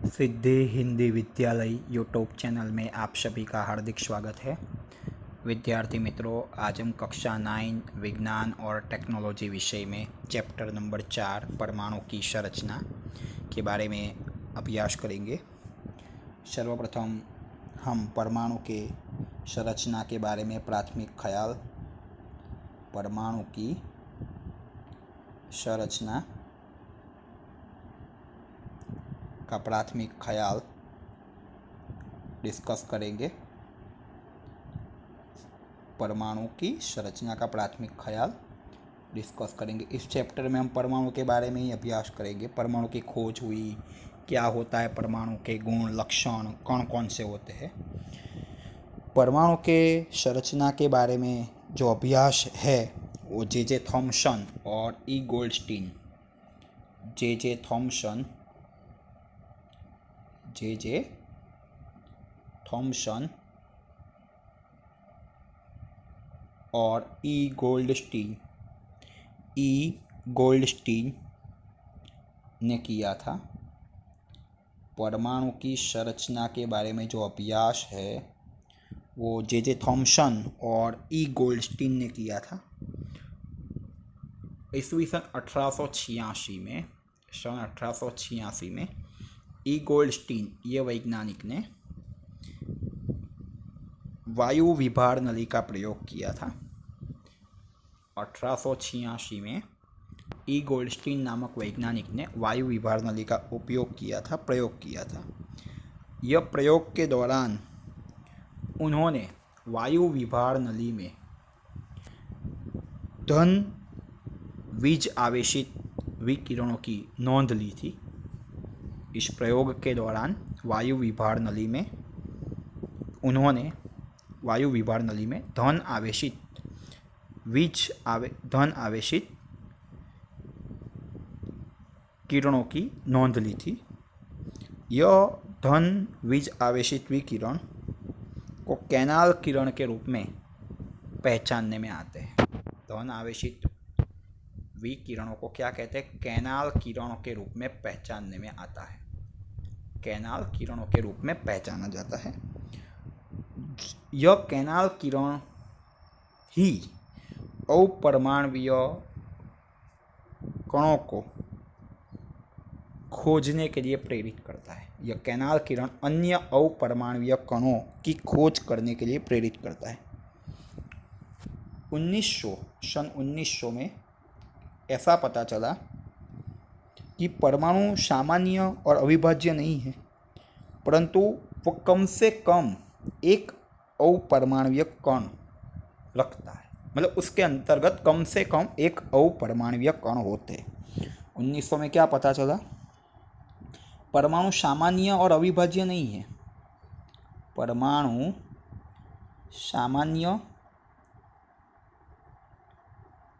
सिद्धि हिंदी विद्यालय YouTube channel में आप सभी का हार्दिक स्वागत है। विद्यार्थी मित्रों, आज हम कक्षा 9 विज्ञान और टेक्नोलॉजी विषय में चैप्टर नंबर 4 परमाणु की संरचना के बारे में अभ्यास करेंगे। सर्वप्रथम हम परमाणु के संरचना के बारे में प्राथमिक ख्याल, परमाणु की संरचना का प्राथमिक ख्याल डिस्कस करेंगे। परमाणु की संरचना का प्राथमिक ख्याल डिस्कस करेंगे। इस चैप्टर में हम परमाणु के बारे में ही अभ्यास करेंगे। परमाणु की खोज हुई, क्या होता है परमाणु के गुण, लक्षण, कौन कौन से होते हैं। परमाणु के संरचना के बारे में जो अभ्यास है वो जे थॉमसन और ई गोल्डस्टीन, जे थॉमसन और ई गोल्डस्टीन ने किया था। परमाणु की संरचना के बारे में जो अभ्यास है वो जे थॉमसन और ई गोल्डस्टीन ने किया था। ईस्वी सन 1886 में ई गोल्डस्टीन ये वैज्ञानिक ने वायु विभार नली का प्रयोग किया था। 1886 में ई गोल्डस्टीन नामक वैज्ञानिक ने वायु विभार नली का प्रयोग किया था। यह प्रयोग के दौरान उन्होंने वायु विभार नली में धन विज आवेशित विकिरणों की नोंद ली थी। इस प्रयोग के दौरान वायु विभार नली में उन्होंने वायु विभार नली में धन आवेशित किरणों की नोंद ली थी। यह धन विज आवेशित विकिरण को कैनाल किरण के रूप में पहचानने में आते हैं। धन आवेशित विकिरणों को क्या कहते हैं? कैनाल किरणों के रूप में पहचानने में आता है। कैनाल किरणों के रूप में पहचाना जाता है। यह कैनाल किरण ही अपरमाणवीय कणों को खोजने के लिए प्रेरित करता है। यह कैनाल किरण अन्य अपरमाणवीय कणों की खोज करने के लिए प्रेरित करता है। सन 1900 में ऐसा पता चला कि परमाणु सामान्य और अविभाज्य नहीं है, परंतु वो कम से कम एक अपरमाणवीय कण रखता है। मतलब उसके अंतर्गत कम से कम एक अपरमाणवीय कण होते हैं। 1900 में क्या पता चला? परमाणु सामान्य और अविभाज्य नहीं है। परमाणु सामान्य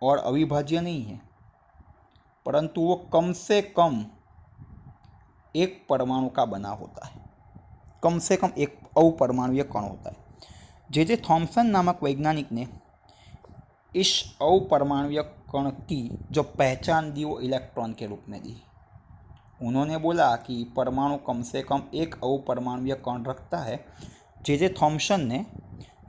और अविभाज्य नहीं है, परंतु वो कम से कम एक परमाणु का बना होता है। कम से कम एक अपरमाणवीय कण होता है। जे थॉमसन नामक वैज्ञानिक ने इस अपरमाणवीय कण की जो पहचान दी वो इलेक्ट्रॉन के रूप में दी। उन्होंने बोला कि परमाणु कम से कम एक अपरमाणवीय कण रखता है। जे थॉमसन ने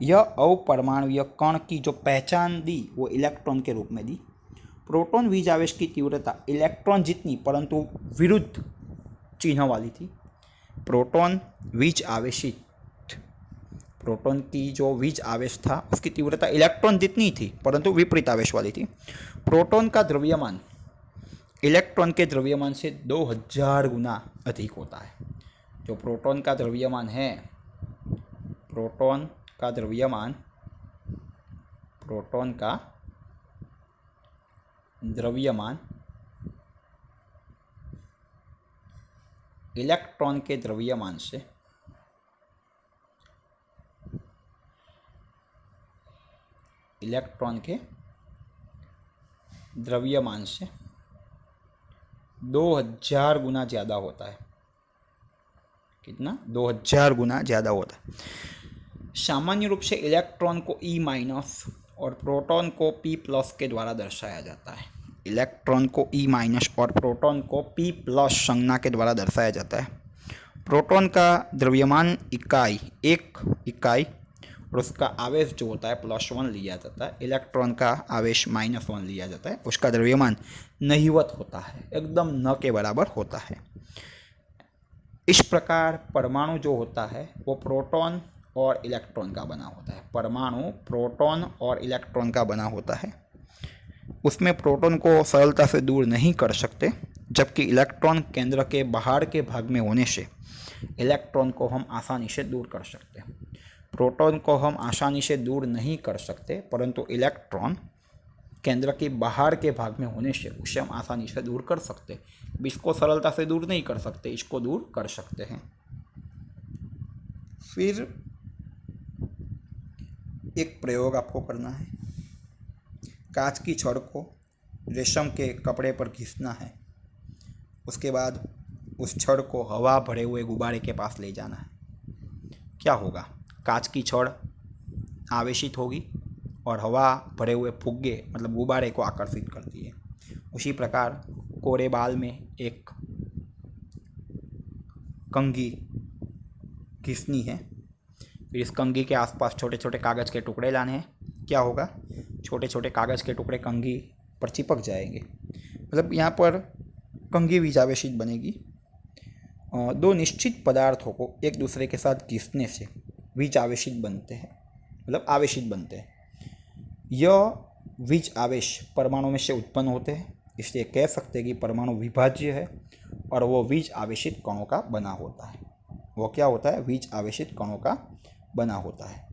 यह अपरमाणवीय कण की जो पहचान दी वो इलेक्ट्रॉन के रूप में दी। प्रोटॉन विज आवेश की तीव्रता इलेक्ट्रॉन जितनी परंतु विरुद्ध चिन्ह वाली थी। प्रोटॉन की जो विज आवेश था उसकी तीव्रता इलेक्ट्रॉन जितनी थी परंतु विपरीत आवेश वाली थी। प्रोटॉन का द्रव्यमान इलेक्ट्रॉन के द्रव्यमान से 2000 गुना अधिक होता है। जो प्रोटॉन का द्रव्यमान है, प्रोटॉन का द्रव्यमान इलेक्ट्रॉन के द्रव्यमान से 2000 गुना ज़्यादा होता है। कितना? 2000 गुना ज़्यादा होता है। सामान्य रूप से इलेक्ट्रॉन को E- और प्रोटॉन को P+ के द्वारा दर्शाया जाता है। इलेक्ट्रॉन को E- और प्रोटॉन को P+ संज्ञा के द्वारा दर्शाया जाता है। प्रोटॉन का द्रव्यमान इकाई 1 इकाई और उसका आवेश जो होता है +1 लिया जाता है। इलेक्ट्रॉन का आवेश -1 लिया जाता है। उसका द्रव्यमान नहीवत होता है, एकदम न के बराबर होता है। इस प्रकार परमाणु जो होता है वो प्रोटॉन और इलेक्ट्रॉन का बना होता है। परमाणु प्रोटॉन और इलेक्ट्रॉन का बना होता है। उसमें प्रोटॉन को सरलता से दूर नहीं कर सकते, जबकि इलेक्ट्रॉन केंद्र के बाहर के भाग में होने से इलेक्ट्रॉन को हम आसानी से दूर कर सकते हैं। प्रोटॉन को हम आसानी से दूर नहीं कर सकते, परंतु इलेक्ट्रॉन केंद्र के बाहर के भाग में होने से उसे हम आसानी से दूर कर सकते हैं। इसको सरलता से दूर नहीं कर सकते, इसको दूर कर सकते हैं। फिर एक प्रयोग आपको करना है। कांच की छड़ को रेशम के कपड़े पर घिसना है। उसके बाद उस छड़ को हवा भरे हुए गुब्बारे के पास ले जाना है। क्या होगा? कांच की छड़ आवेशित होगी और हवा भरे हुए फुग्गे मतलब गुब्बारे को आकर्षित करती है। उसी प्रकार कोरे बाल में एक कंघी घिसनी है। फिर इस कंघी के आसपास छोटे छोटे कागज़ के टुकड़े लाने हैं। क्या होगा? छोटे छोटे कागज़ के टुकड़े कंघी पर चिपक जाएंगे, मतलब यहाँ पर कंघी बीजावेशित बनेगी। दो निश्चित पदार्थों को एक दूसरे के साथ घिसने से बीज आवेशित बनते हैं, मतलब आवेशित बनते हैं। यह बीज आवेश परमाणु में से उत्पन्न होते हैं, इसलिए कह सकते हैं कि परमाणु विभाज्य है और वो बीज आवेशित कणों का बना होता है। वो क्या होता है? बीज आवेशित कणों का बना होता है।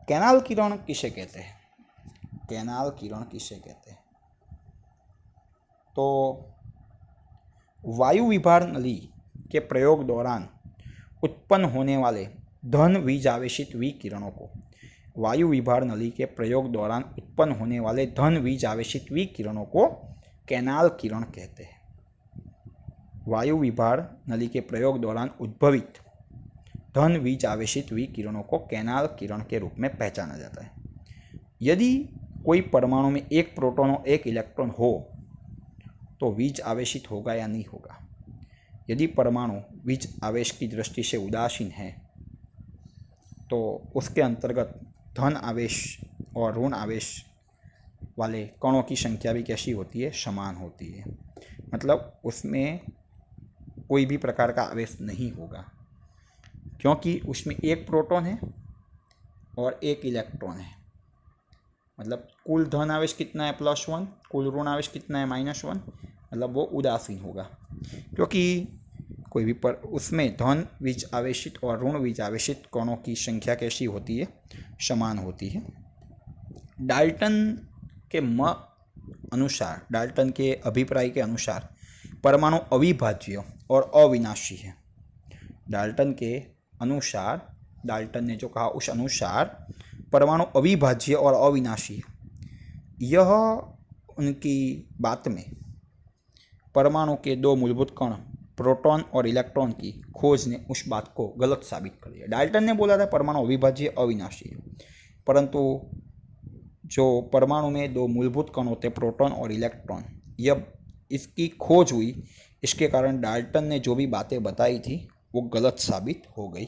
कैनाल किरण किसे कहते हैं? कैनाल किरण किसे कहते हैं? तो वायु विभार नली के प्रयोग दौरान उत्पन्न होने वाले धन बीज आवेशित विकिरणों को वायु विभार नली के प्रयोग दौरान उत्पन्न होने वाले धन बीज आवेशित विकिरणों को कैनाल किरण कहते हैं। वायु विभार नली के प्रयोग दौरान उद्भवित धन बीज आवेशित विकिरणों को कैनाल किरण के रूप में पहचाना जाता है। यदि कोई परमाणु में एक प्रोटॉन और एक इलेक्ट्रॉन हो तो बीज आवेशित होगा या नहीं होगा? यदि परमाणु बीज आवेश की दृष्टि से उदासीन है तो उसके अंतर्गत धन आवेश और ऋण आवेश वाले कणों की संख्या भी कैसी होती है? समान होती है। मतलब उसमें कोई भी प्रकार का आवेश नहीं होगा, क्योंकि उसमें एक प्रोटॉन है और एक इलेक्ट्रॉन है। मतलब कुल धन आवेश कितना है? +1। कुल ऋण आवेश कितना है? -1। मतलब वो उदासीन होगा, क्योंकि कोई भी पर उसमें धन बीज आवेशित और ऋण बीज आवेशित कणों की संख्या कैसी होती है? समान होती है। डाल्टन के अनुसार, डाल्टन के अभिप्राय के अनुसार परमाणु अविभाज्य और अविनाशी है। डाल्टन के अनुसार, डाल्टन ने जो कहा उस अनुसार परमाणु अविभाज्य और अविनाशी है। यह उनकी बात में परमाणु के दो मूलभूत कण प्रोटॉन और इलेक्ट्रॉन की खोज ने उस बात को गलत साबित कर दिया। डाल्टन ने बोला था परमाणु अविभाज्य अविनाशी है, परंतु जो परमाणु में दो मूलभूत कण होते प्रोटॉन और इलेक्ट्रॉन, यह इसकी खोज हुई, इसके कारण डाल्टन ने जो भी बातें बताई थी वो गलत साबित हो गई।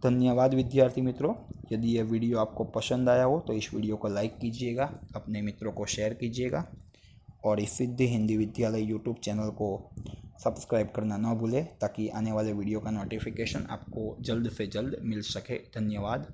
धन्यवाद विद्यार्थी मित्रों। यदि यह वीडियो आपको पसंद आया हो तो इस वीडियो को लाइक कीजिएगा, अपने मित्रों को शेयर कीजिएगा और इस सिद्धि हिंदी विद्यालय यूट्यूब चैनल को सब्सक्राइब करना न भूलें, ताकि आने वाले वीडियो का नोटिफिकेशन आपको जल्द से जल्द मिल सके। धन्यवाद।